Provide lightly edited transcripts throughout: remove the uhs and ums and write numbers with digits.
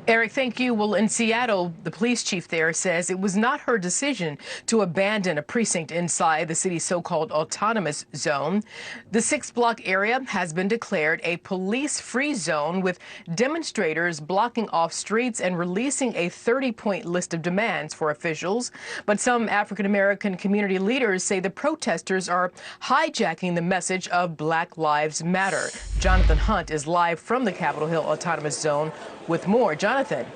Eric, thank you. Well, in Seattle, the police chief there says it was not her decision to abandon a precinct inside the city's so-called autonomous zone. The 6-block area has been declared a police-free zone, with demonstrators blocking off streets and releasing a 30-point list of demands for officials. But some African-American community leaders say the protesters are hijacking the message of Black Lives Matter. Jonathan Hunt is live from the Capitol Hill Autonomous Zone with more. Jonathan.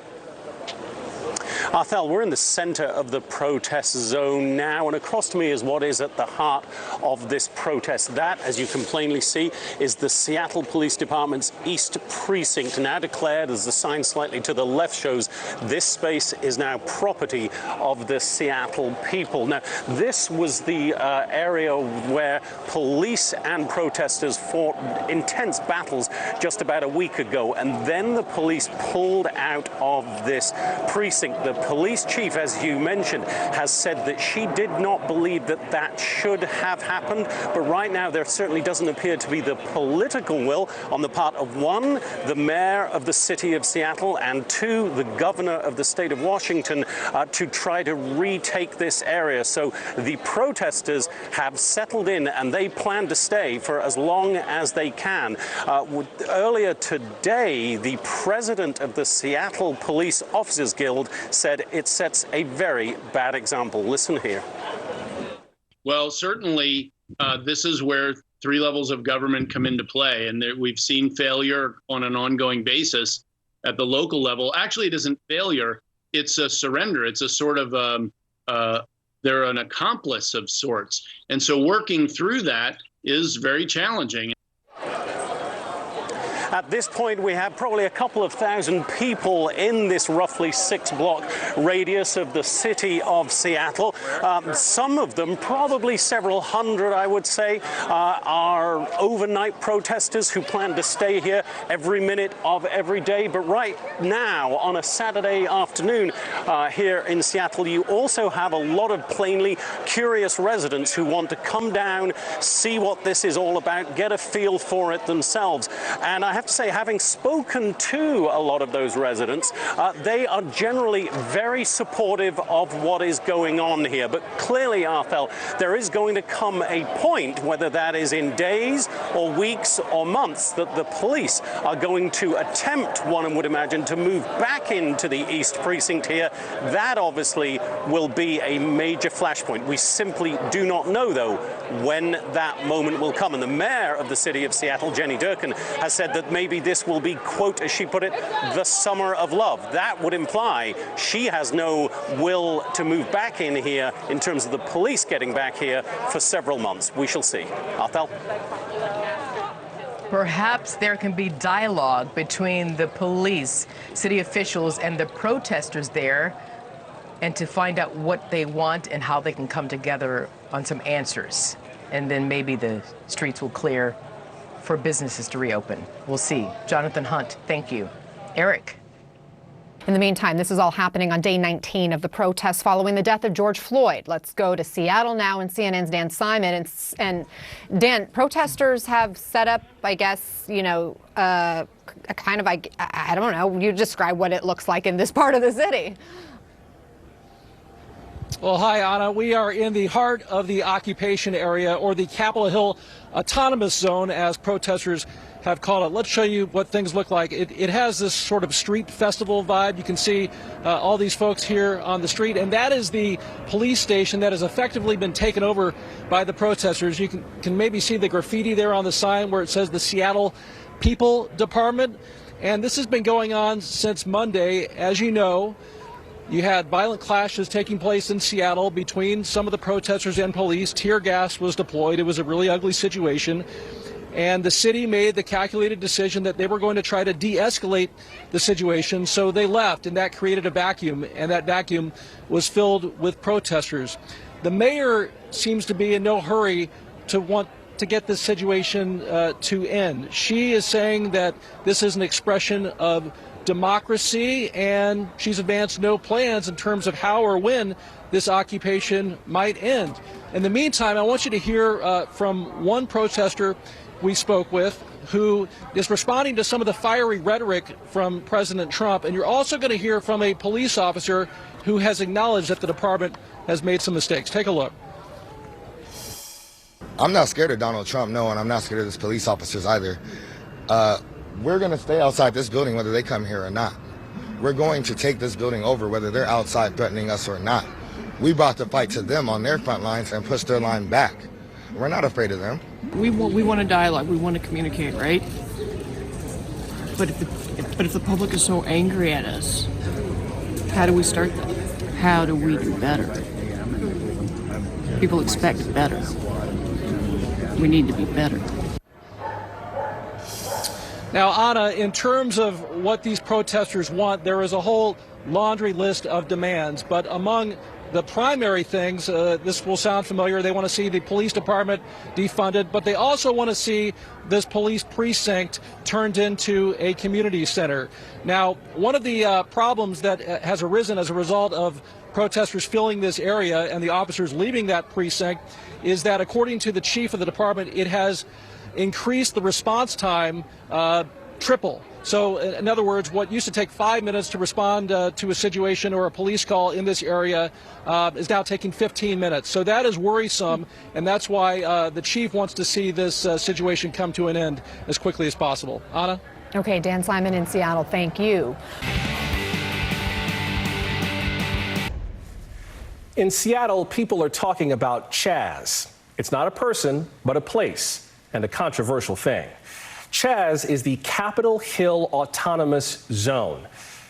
Arthel, we're in the center of the protest zone now, and across to me is what is at the heart of this protest. That, as you can plainly see, is the Seattle Police Department's East Precinct, now declared, as the sign slightly to the left shows, this space is now property of the Seattle people. Now, this was the area where police and protesters fought intense battles just about a week ago, and then the police pulled out of this precinct. The police chief, as you mentioned, has said that she did not believe that that should have happened. But right now, there certainly doesn't appear to be the political will on the part of, one, the mayor of the city of Seattle, and two, the governor of the state of Washington, to try to retake this area. So the protesters have settled in, and they plan to stay for as long as they can. Earlier today, the president of the Seattle Police Officers Guild said it sets a very bad example. Listen here. Well, certainly this is where 3 levels of government come into play, and we've seen failure on an ongoing basis at the local level. Actually, it isn't failure, it's a surrender. It's a sort of, they're an accomplice of sorts. And so working through that is very challenging. At this point, we have probably a couple of thousand people in this roughly 6-block radius of the city of Seattle. Some of them, probably several hundred, I would say, are overnight protesters who plan to stay here every minute of every day. But right now, on a Saturday afternoon here in Seattle, you also have a lot of plainly curious residents who want to come down, see what this is all about, get a feel for it themselves. And I have to say, having spoken to a lot of those residents, they are generally very supportive of what is going on here. But clearly, Arthel, there is going to come a point, whether that is in days or weeks or months, that the police are going to attempt, one would imagine, to move back into the East Precinct here. That obviously will be a major flashpoint. We simply do not know, though, when that moment will come. And the mayor of the city of Seattle, Jenny Durkan, has said that maybe this will be, quote, as she put it, the summer of love. That would imply she has no will to move back in here in terms of the police getting back here for several months. We shall see. Arthel? Perhaps there can be dialogue between the police, city officials, and the protesters there, and to find out what they want and how they can come together on some answers. And then maybe the streets will clear for businesses to reopen. We'll see. Jonathan Hunt, thank you. Eric. In the meantime, this is all happening on day 19 of the protests following the death of George Floyd. Let's go to Seattle now and CNN's Dan Simon. And Dan, protesters have set up, I guess, you know, a kind of, I don't know, you describe what it looks like in this part of the city. Well, hi, Anna. We are in the heart of the occupation area, or the Capitol Hill Autonomous Zone, as protesters have called it. Let's show you what things look like. It has this sort of street festival vibe. You can see all these folks here on the street, and that is the police station that has effectively been taken over by the protesters. You can maybe see the graffiti there on the sign where it says the Seattle People Department, and this has been going on since Monday. As you know, you had violent clashes taking place in Seattle between some of the protesters and police. Tear gas was deployed. It was a really ugly situation. And the city made the calculated decision that they were going to try to de-escalate the situation, so they left, and that created a vacuum, and that vacuum was filled with protesters. The mayor seems to be in no hurry to want to get this situation to end. She is saying that this is an expression of democracy, and she's advanced no plans in terms of how or when this occupation might end. In the meantime, I want you to hear from one protester we spoke with who is responding to some of the fiery rhetoric from President Trump. And you're also going to hear from a police officer who has acknowledged that the department has made some mistakes. Take a look. I'm not scared of Donald Trump, no, and I'm not scared of his police officers either. We're going to stay outside this building whether they come here or not. We're going to take this building over whether they're outside threatening us or not. We brought the fight to them on their front lines and pushed their line back. We're not afraid of them. We want a dialogue. We want to communicate, right? But if the public is so angry at us, how do we start that? How do we do better? People expect better. We need to be better. Now, Anna, in terms of what these protesters want, there is a whole laundry list of demands, but among the primary things, this will sound familiar, they want to see the police department defunded, but they also want to see this police precinct turned into a community center. Now, one of the problems that has arisen as a result of protesters filling this area and the officers leaving that precinct is that, according to the chief of the department, it has increased the response time triple. So, in other words, what used to take 5 minutes to respond to a situation or a police call in this area is now taking 15 minutes. So that is worrisome, and that's why the chief wants to see this situation come to an end as quickly as possible. Anna? Okay, Dan Simon in Seattle, thank you. In Seattle, people are talking about CHAZ. It's not a person, but a place, and a controversial thing. CHAZ is the Capitol Hill Autonomous Zone.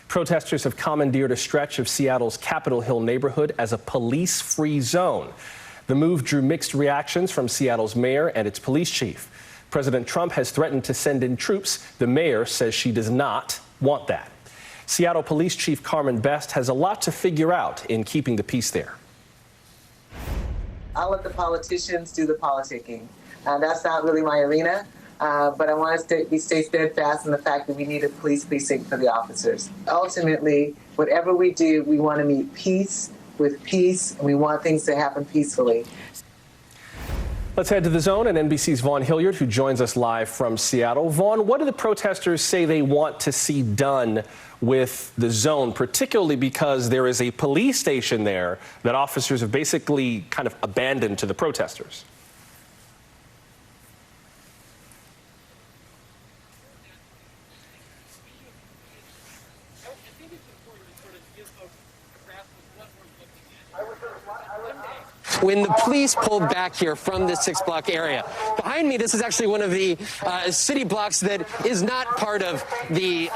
Protesters have commandeered a stretch of Seattle's Capitol Hill neighborhood as a police-free zone. The move drew mixed reactions from Seattle's mayor and its police chief. President Trump has threatened to send in troops. The mayor says she does not want that. Seattle Police Chief Carmen Best has a lot to figure out in keeping the peace there. I'll let the politicians do the politicking. That's not really my arena. But I want us to stay steadfast in the fact that we need a police precinct for the officers. Ultimately, whatever we do, we want to meet peace with peace, and we want things to happen peacefully. Let's head to the zone and NBC's Vaughn Hilliard, who joins us live from Seattle. Vaughn, what do the protesters say they want to see done with the zone, particularly because there is a police station there that officers have basically kind of abandoned to the protesters? When the police pulled back here from this 6-block area. Behind me, this is actually one of the city blocks that is not part of the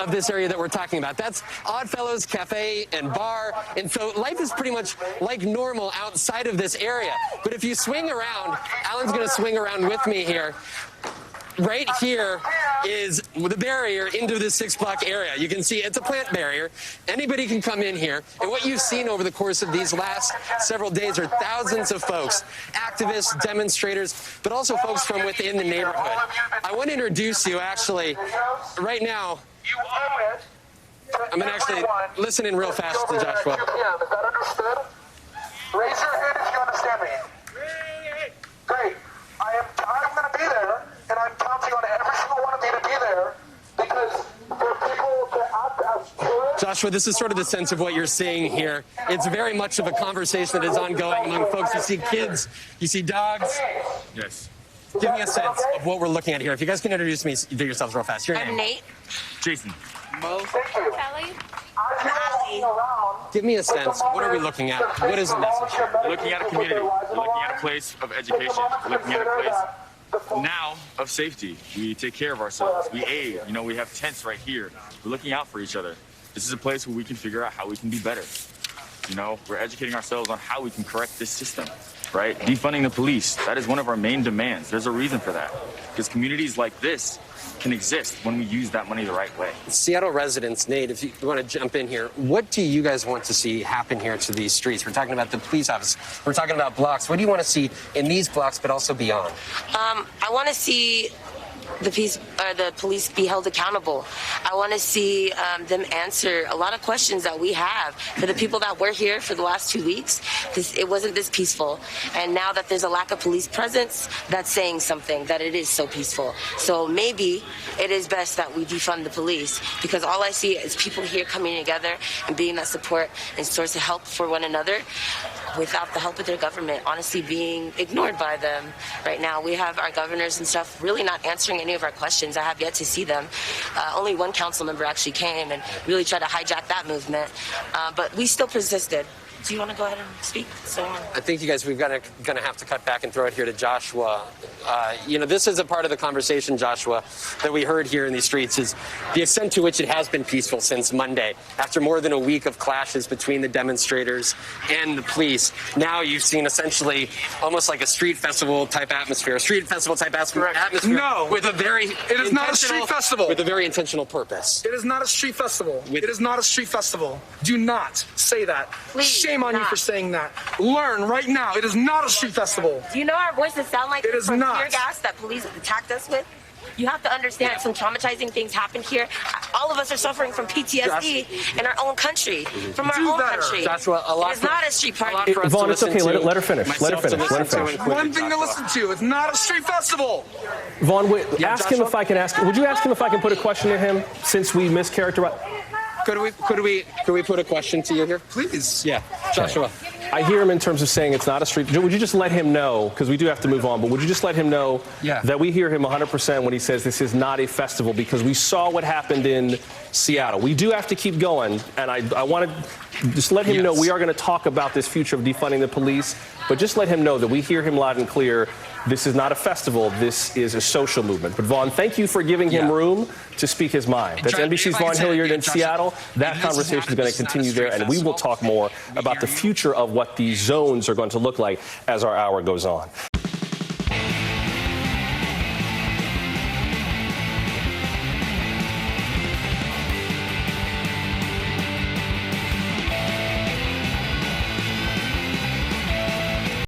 of this area that we're talking about. That's Oddfellows Cafe and Bar, and so life is pretty much like normal outside of this area. But if you swing around, Alan's going to swing around with me here. Right here is the barrier into this 6-block area. You can see it's a plant barrier. Anybody can come in here. And what you've seen over the course of these last several days are thousands of folks, activists, demonstrators, but also folks from within the neighborhood. I want to introduce you, actually, right now. I'm going to actually listen in real fast to Joshua. Is that understood? Raise your hand if you understand me. Great. I'm going to be there. And I'm counting on every single one of you to be there because for people to act as tourists. Joshua, this is sort of the sense of what you're seeing here. It's very much of a conversation that is ongoing among folks. You see kids, you see dogs. Yes. Give me a sense of what we're looking at here. If you guys can introduce me, do yourselves real fast. Your name? I'm Nate. Jason. Mo. Kelly. Give me a sense. What are we looking at? What is the message here? We're looking at a community. We're looking at a place of education. We're looking at a place now of safety. We take care of ourselves. We aid. You know, we have tents right here. We're looking out for each other. This is a place where we can figure out how we can be better. You know, we're educating ourselves on how we can correct this system, right? Defunding the police. That is one of our main demands. There's a reason for that. Because communities like this can exist when we use that money the right way. Seattle residents, Nate, if you want to jump in here, what do you guys want to see happen here to these streets? We're talking about the police office. We're talking about blocks. What do you want to see in these blocks, but also beyond? I want to see the police be held accountable. I want to see them answer a lot of questions that we have. For the people that were here for the last 2 weeks, it wasn't this peaceful. And now that there's a lack of police presence, that's saying something, that it is so peaceful. So maybe it is best that we defund the police, because all I see is people here coming together and being that support and source of help for one another without the help of their government, honestly being ignored by them. Right now, we have our governors and stuff really not answering any of our questions. I have yet to see them. Only one council member actually came and really tried to hijack that movement, but we still persisted. Do you want to go ahead and speak? I think you guys, we're going to have to cut back and throw it here to Joshua. This is a part of the conversation, Joshua, that we heard here in these streets, is the extent to which it has been peaceful since Monday. After more than a week of clashes between the demonstrators and the police, now you've seen essentially almost like a street festival type atmosphere. No, with a very it is not a street festival. With a very intentional purpose. It is not a street festival. It is not a street festival. Do not say that. Please. Shame on you for saying that. Learn right now. It is not a street festival. Do you know our voices sound like it is from not. tear gas that police attacked us with? You have to understand some traumatizing things happened here. All of us are suffering from PTSD in our own country, from our own country. Joshua, a lot it's not a street party. Vaughn, it's okay. Let her finish. Let her finish. One thing to listen to. It's not a street festival. Vaughn, ask him if I can ask. Would you ask him if I can put a question to him, since we mischaracterized? Could we put a question to you here? Please. Yeah. Joshua. I hear him in terms of saying it's not a street. Would you just let him know, because we do have to move on, but would you just let him know that we hear him 100% when he says this is not a festival, because we saw what happened in Seattle. We do have to keep going, and I want to just let him know we are going to talk about this future of defunding the police, but just let him know that we hear him loud and clear. This is not a festival. This is a social movement. But Vaughn, thank you for giving him room to speak his mind. That's NBC's Vaughn Hilliard in Seattle. That conversation is going to continue there, and we will talk more about the future of what these zones are going to look like as our hour goes on.